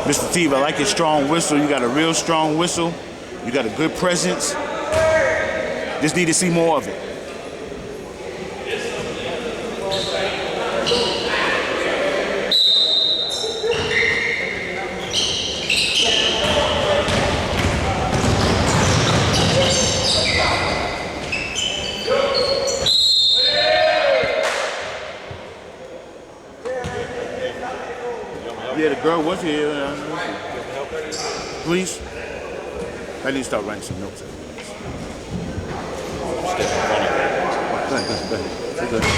Mr. Steve, I like your strong whistle. You got a real strong whistle. You got a good presence. Just need to see more of it. Yeah, the girl was here. Please. I need to start writing some notes. Go ahead. Go ahead.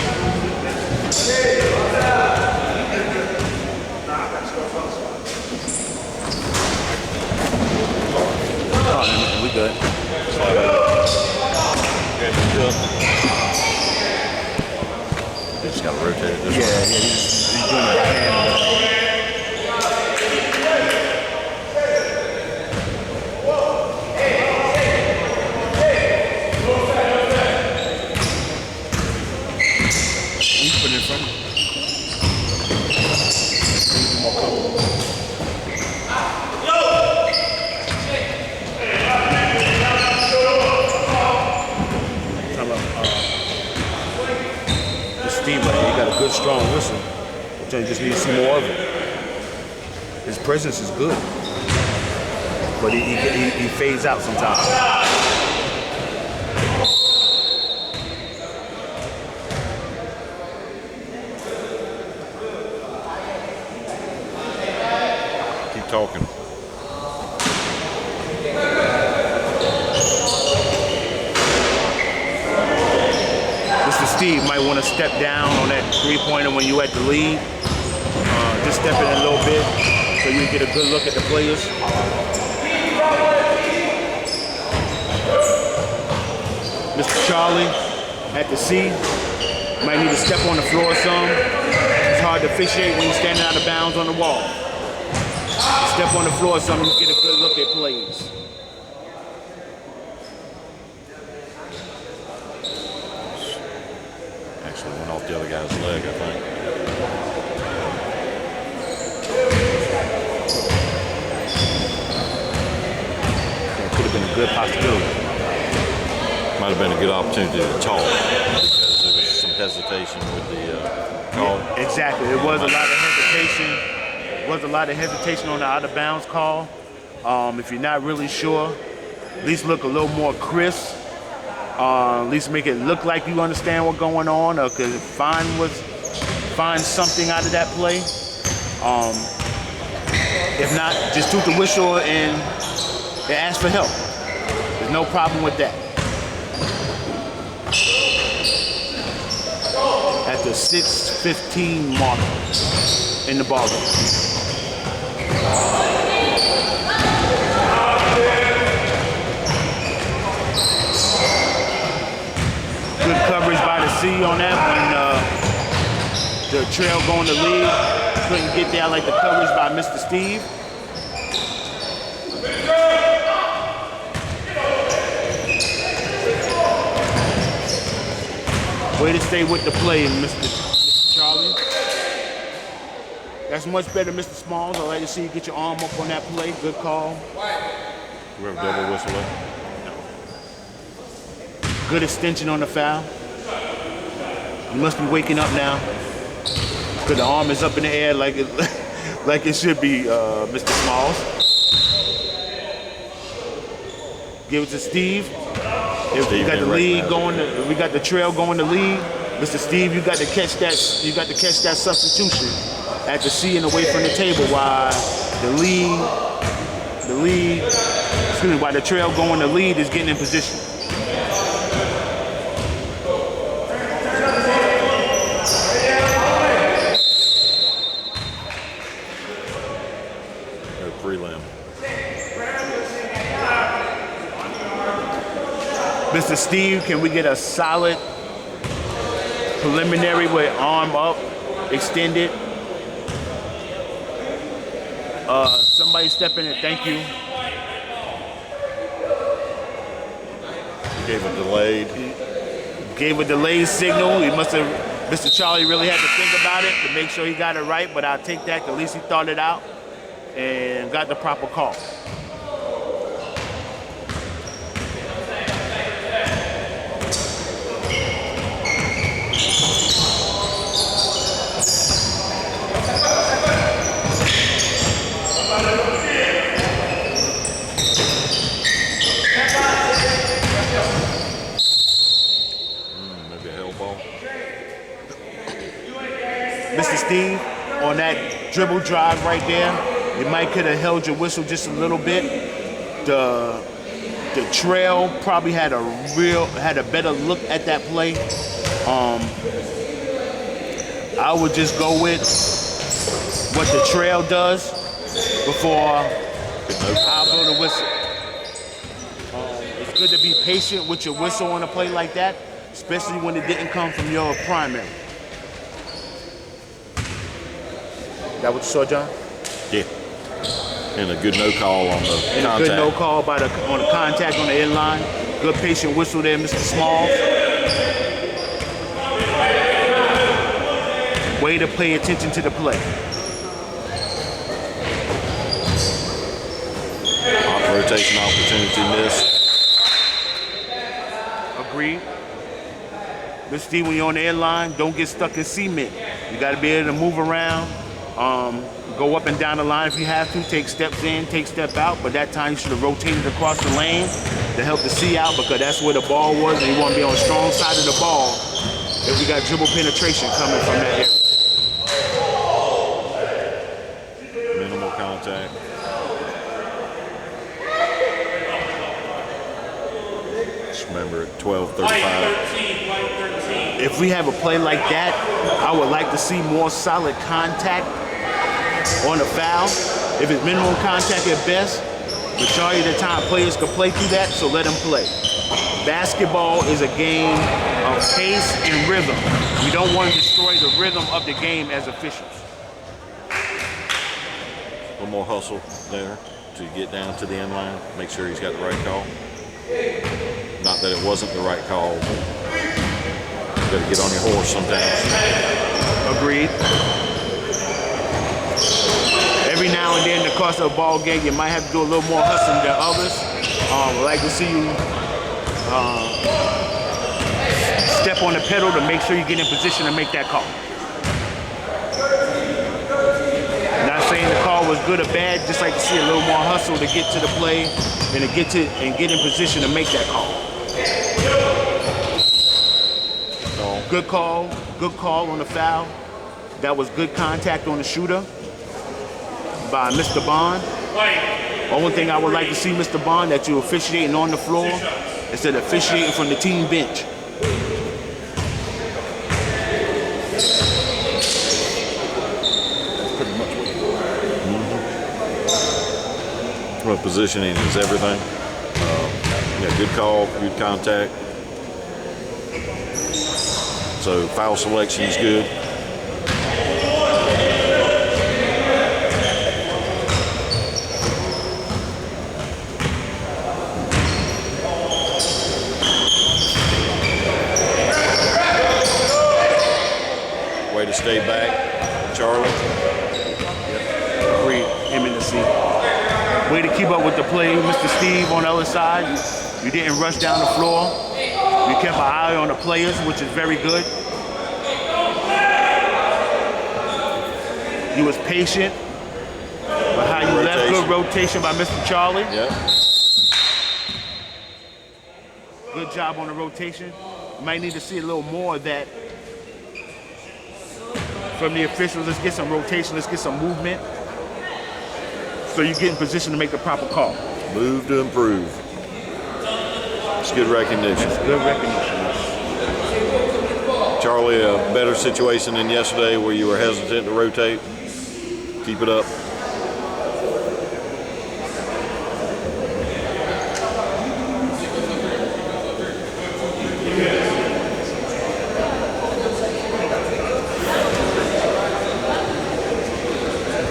We good. You just gotta rotate it. Yeah, he's doing it by hand. Good strong whistle. You just need to see more of it. His presence is good, but he fades out sometimes. Keep talking. Steve might want to step down on that three-pointer when you're at the lead. Just step in a little bit so you get a good look at the players. Mr. Charlie at the C might need to step on the floor some. It's hard to officiate when you're standing out of bounds on the wall. Step on the floor some, you get a good look at plays. Went off the other guy's leg, I think. That could have been a good possibility. Might have been a good opportunity to talk because there was some hesitation with the call. Yeah, exactly. There was a lot of hesitation. There was a lot of hesitation on the out of bounds call. If you're not really sure, at least look a little more crisp. At least make it look like you understand what's going on, or could find something out of that play. If not, just toot the whistle and ask for help. There's no problem with that. At the 6:15 mark in the ballgame. Good coverage by the C on that when the trail going to lead. Couldn't get there. I like the coverage by Mr. Steve. Way to stay with the play, Mr. Charlie. That's much better, Mr. Smalls. I like to see you get your arm up on that play. Good call. We have a double whistle there. Good extension on the foul. You must be waking up now. Because the arm is up in the air like it should be, Mr. Smalls. Give it to Steve. If we got the lead going, if we got the trail going to lead, Mr. Steve, you got to catch that. You got to catch that substitution at the C and away from the table while while the trail going to lead is getting in position. Prelim. Mr. Steve, can we get a solid preliminary with arm up, extended? Somebody step in and thank you. Gave a delayed. Gave a delayed signal. He must have, Mr. Charlie really had to think about it to make sure he got it right, but I'll take that, 'cause at least he thought it out. And and got the proper call. Maybe a hell ball. Mr. Steve, on that dribble drive right there, you might could have held your whistle just a little bit. The trail probably had a better look at that play. I would just go with what the trail does before I blow the whistle. It's good to be patient with your whistle on a play like that, especially when it didn't come from your primary. That what you saw, John? Yeah. And a good no call on the And contact. a good no call on the contact on the end line. Good patient whistle there, Mr. Smalls. Way to pay attention to the play. Rotation opportunity missed. Agreed. Mr. Steve, when you're on the end line, don't get stuck in cement. You got to be able to move around. Go up and down the line if you have to. Take steps in, take step out. But that time you should have rotated across the lane to help the C out, because that's where the ball was, and you want to be on the strong side of the ball if we got dribble penetration coming from that area. Minimal contact. Just remember at 12:35. If we have a play like that, I would like to see more solid contact on the foul. If it's minimum contact at best, majority of the time players can play through that, so let them play. Basketball is a game of pace and rhythm. We don't want to destroy the rhythm of the game as officials. A little more hustle there to get down to the end line. Make sure he's got the right call. Not that it wasn't the right call. You got to get on your horse sometimes. Agreed. Every now and then, in the course of a ball game, you might have to do a little more hustling than others. I'd like to see you step on the pedal to make sure you get in position to make that call. Not saying the call was good or bad, just like to see a little more hustle to get to the play and to get in position to make that call. Good call on the foul. That was good contact on the shooter by Mr. Bond. Only thing I would like to see, Mr. Bond, that you're officiating on the floor instead of officiating from the team bench. Well, positioning is everything. Yeah, good call, good contact. So foul selection is good. Way to stay back, Charlie. Agreed, him in the seat. Way to keep up with the play, Mr. Steve on the other side. You didn't rush down the floor. You kept an eye on the players, which is very good. You was patient with how you left. Good rotation by Mr. Charlie. Yep. Good job on the rotation. You might need to see a little more of that from the officials. Let's get some rotation. Let's get some movement, so you get in position to make the proper call. Move to improve. It's good recognition. It's good recognition. Charlie, a better situation than yesterday where you were hesitant to rotate. Keep it up.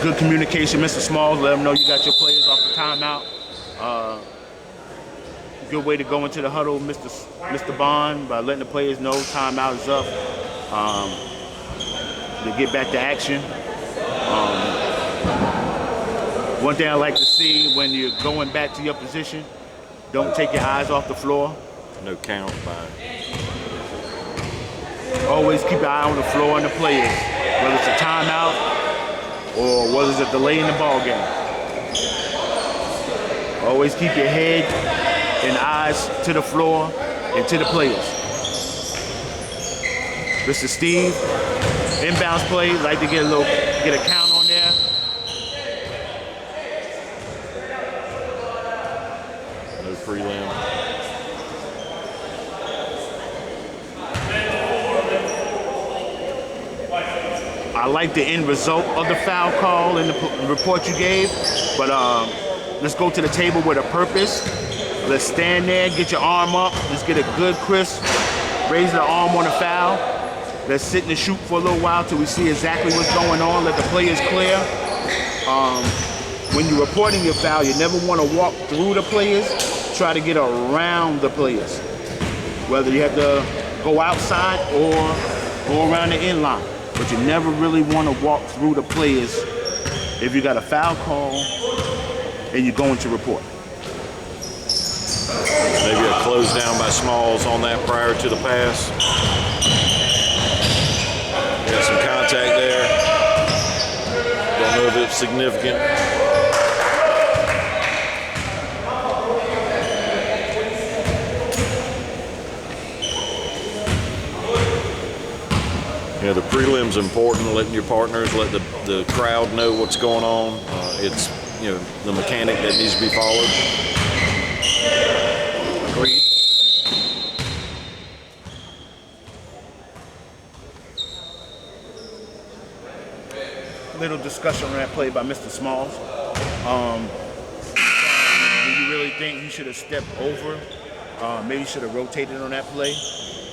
Good communication, Mr. Smalls. Let them know you got your players off the timeout. Good way to go into the huddle, Mr. Bond, by letting the players know timeout is up. To get back to action. One thing I like to see when you're going back to your position, don't take your eyes off the floor. No count by. Always keep your eye on the floor and the players, whether it's a timeout or whether it's a delay in the ball game. Always keep your head and eyes to the floor and to the players. Mr. Steve, inbounds play, like to get a count on there. No prelim. I like the end result of the foul call and the report you gave, but let's go to the table with a purpose. Let's stand there, get your arm up. Let's get a good, crisp, raise the arm on the foul. Let's sit and shoot for a little while till we see exactly what's going on. Let the players clear. When you're reporting your foul, you never want to walk through the players. Try to get around the players. Whether you have to go outside or go around the end line. But you never really want to walk through the players if you got a foul call and you're going to report. Maybe a close down by Smalls on that prior to the pass. Got some contact there. Don't know if it's significant. Yeah, the prelim's important, letting your partners, let the crowd know what's going on. It's, you know, the mechanic that needs to be followed. Agreed. Little discussion on that play by Mr. Smalls. Do you really think he should have stepped over? Maybe should have rotated on that play,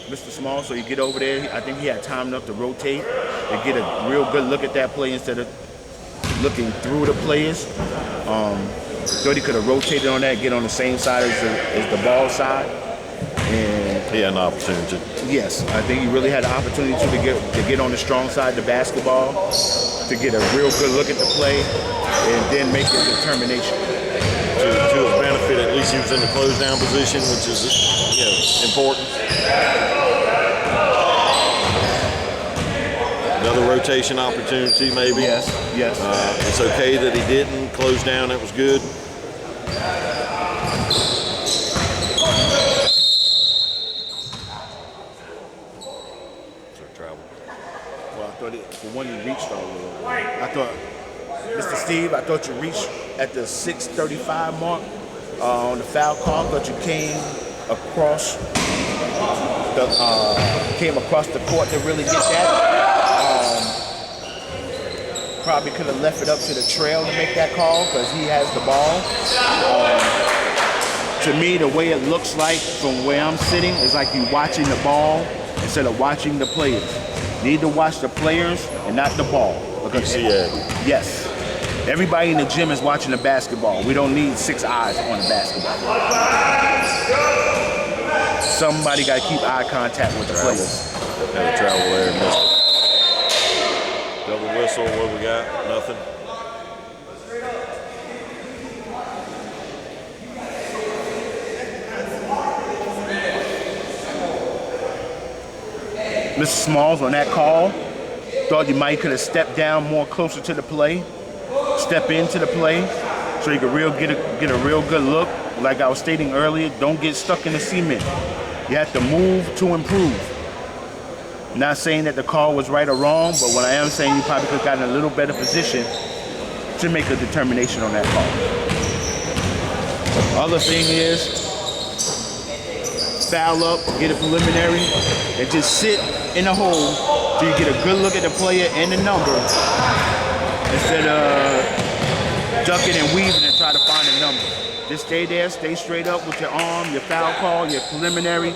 Mr. Smalls, so you get over there. I think he had time enough to rotate and get a real good look at that play instead of looking through the players. Thought he could have rotated on that, get on the same side as the ball side. And he had an opportunity. Yes, I think he really had an opportunity to get on the strong side of the basketball, to get a real good look at the play, and then make a determination. To his benefit, at least he was in the close down position, which is, you know, important. Another rotation opportunity, maybe. Yes, yes. It's okay that he didn't close down. That was good. Well, I thought for one you reached all the way. I thought, Mr. Steve, I thought you reached at the 6:35 mark on the foul call. I thought you came across the court to really get that. Probably could have left it up to the trail to make that call because he has the ball. To me, the way it looks like from where I'm sitting is like you watching the ball instead of watching the players. You need to watch the players and not the ball. Because yes, everybody in the gym is watching the basketball. We don't need 6 eyes on the basketball. Somebody got to keep eye contact with the players. Had a travel there and missed it. Double whistle, what we got? Nothing. Mr. Smalls on that call, thought you might could have stepped down more closer to the play, step into the play, so you could get a real good look. Like I was stating earlier, don't get stuck in the cement. You have to move to improve. Not saying that the call was right or wrong, but what I am saying, you probably could have gotten a little better position to make a determination on that call. Other thing is, foul up, get a preliminary, and just sit in the hole till you get a good look at the player and the number instead of ducking and weaving and try to find a number. Just stay there, stay straight up with your arm, your foul call, your preliminary,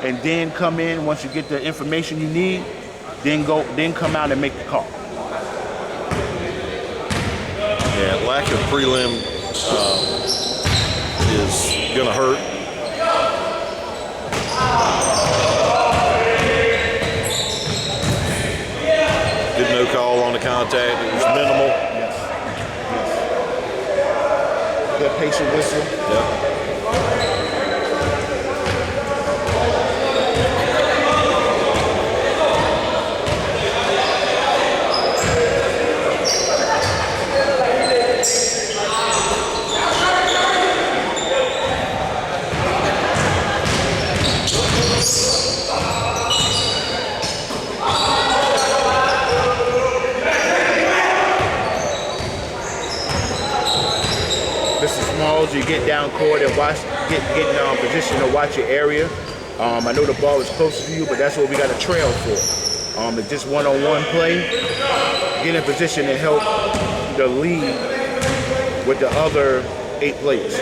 and then come in once you get the information you need, then come out and make the call. Yeah, lack of prelim is gonna hurt. Good no call on the contact. It was minimal. Yes. Good patient whistle. Yep. Mr. Smalls, you get down court and get in position to watch your area. I know the ball is closer to you, but that's what we got a trail for. It's just one-on-one play. Get in position to help the lead with the other 8 players.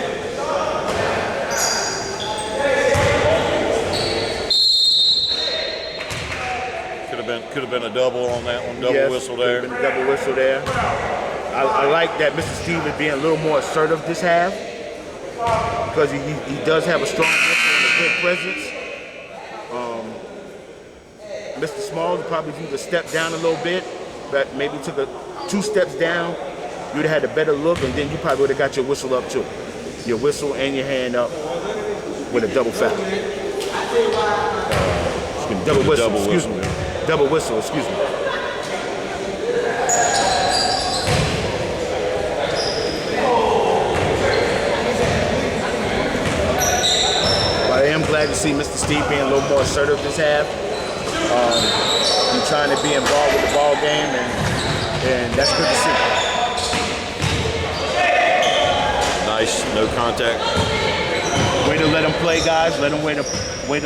Could have been a double on that one. Double whistle there. Could have been a double whistle there. I like that Mr. Steve is being a little more assertive this half because he does have a strong whistle and a good presence. Mr. Smalls probably need to step down a little bit, but maybe took 2 steps down. You'd have had a better look, and then you probably would have got your whistle up too. Your whistle and your hand up with a double foul. Double whistle, excuse me. Double whistle, excuse me. But I am glad to see Mr. Steve being a little more assertive this half. He's trying to be involved with the ball game, and that's good to see. Nice, no contact. Way to let him play, guys. Let him let him play.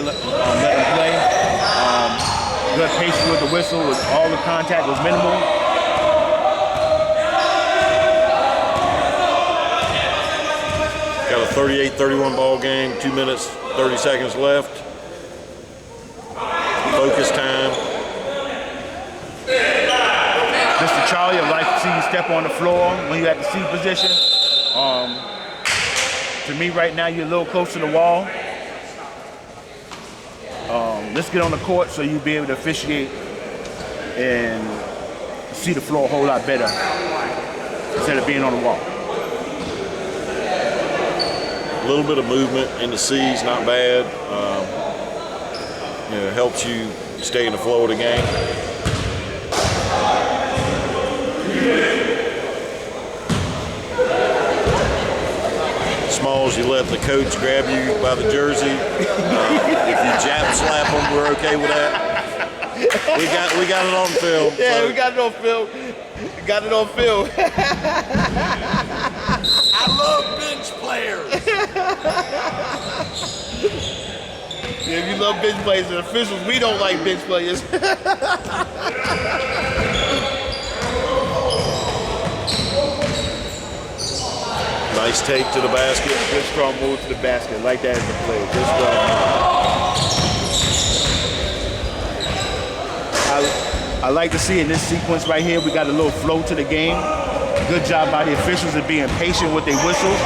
Good patience with the whistle. All the contact was minimal. Got a 38-31 ball game. 2 minutes, 30 seconds left. Focus time. Mr. Charlie, I'd like to see you step on the floor when you're at the C position. To me, right now, you're a little close to the wall. Let's get on the court so you'll be able to officiate and see the floor a whole lot better instead of being on the wall. A little bit of movement in the C's, not bad. It helps you stay in the flow of the game. Smalls, you let the coach grab you by the jersey. If you jab slap him, we're okay with that. We got it on film. Yeah, so. we got it on film. We got it on film. I love bench players. Yeah, if you love bench players and officials, we don't like bench players. Nice take to the basket. Good strong move to the basket. Like that as a play. Good strong. I like to see in this sequence right here, we got a little flow to the game. Good job by the officials of being patient with their whistles.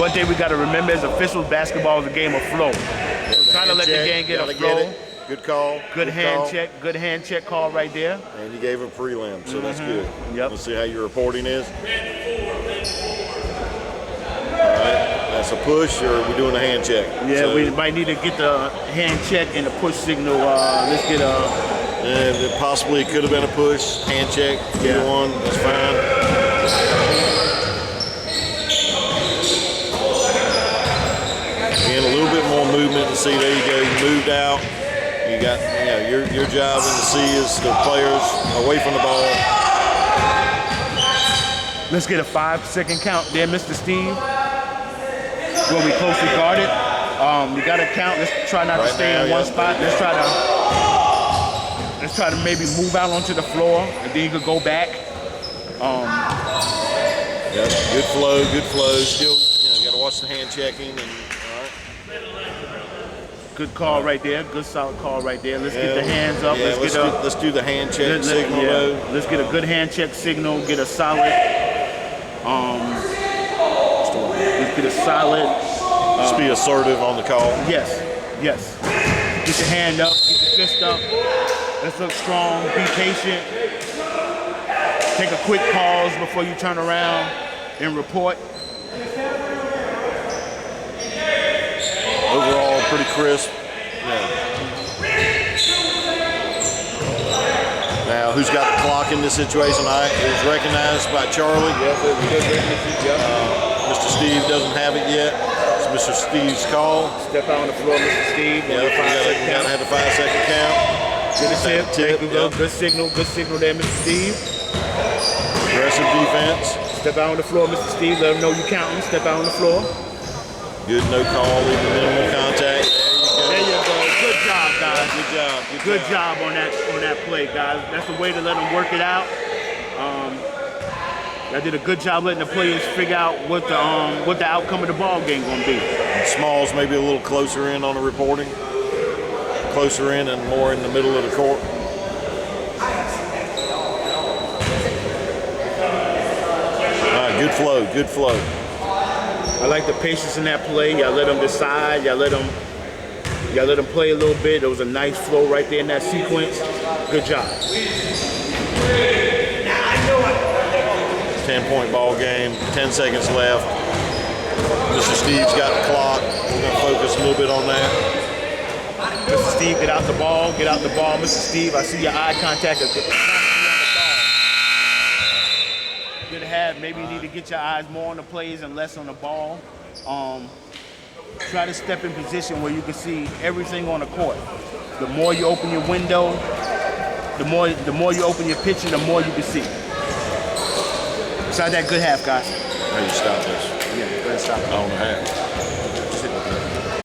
One thing we got to remember as officials, basketball is a game of flow. So trying to let the game get a flow. Good call. Good hand check. Good hand check call right there. And you gave a prelim, so that's good. Yep. Let's see how your reporting is. All right, that's a push, or are we doing a hand check? Yeah, so, we might need to get the hand check and the push signal. Let's get a. And it possibly could have been a push, hand check, either one, that's fine. Again, a little bit more movement to see. There you go, you moved out. You got, your job in the C is the players away from the ball. Let's get a 5-second count there, Mr. Steve. Where we closely guarded. We got to count. Let's try not to stay in one spot. Let's try to maybe move out onto the floor, and then you could go back. Yeah, good flow, good flow. Still, got to watch the hand checking. And all right. Good call right there. Good solid call right there. Let's get the hands up. Yeah, let's do the hand check signal. Let's get a good hand check signal. Get a solid. Let's get a solid. Just be assertive on the call. Yes. Get your hand up. Get your fist up. Let's look strong. Be patient. Take a quick pause before you turn around. and report. Overall, pretty crisp. Yeah. Now, who's got the clock in this situation? It was recognized by Charlie. Mr. Steve doesn't have it yet. It's Mr. Steve's call. Step out on the floor, Mr. Steve. Yeah, we gotta have the 5-second count. Good tip. Tip, Good signal there, Mr. Steve. Aggressive defense. Step out on the floor, Mr. Steve. Let them know you counting. Step out on the floor. Good, no call, even minimal contact. There you go. Good job, guys. Good job. Good job on that play, guys. That's the way to let them work it out. I did a good job letting the players figure out what the outcome of the ball game gonna be. And Smalls maybe a little closer in on the reporting. Closer in and more in the middle of the court. All right, good flow, good flow. I like the patience in that play. Y'all let them decide. Y'all let them play a little bit. There was a nice flow right there in that sequence. Good job. 10-point ball game, 10 seconds left. Mr. Steve's got the clock. We're going to focus a little bit on that. Mr. Steve, get out the ball. Get out the ball, Mr. Steve. I see your eye contact. Good to have. Maybe you need to get your eyes more on the plays and less on the ball. Try to step in position where you can see everything on the court. The more you open your window, the more you open your picture, the more you can see. Besides that, good half, guys. How you stop this? Yeah, go ahead, stop it. On the half.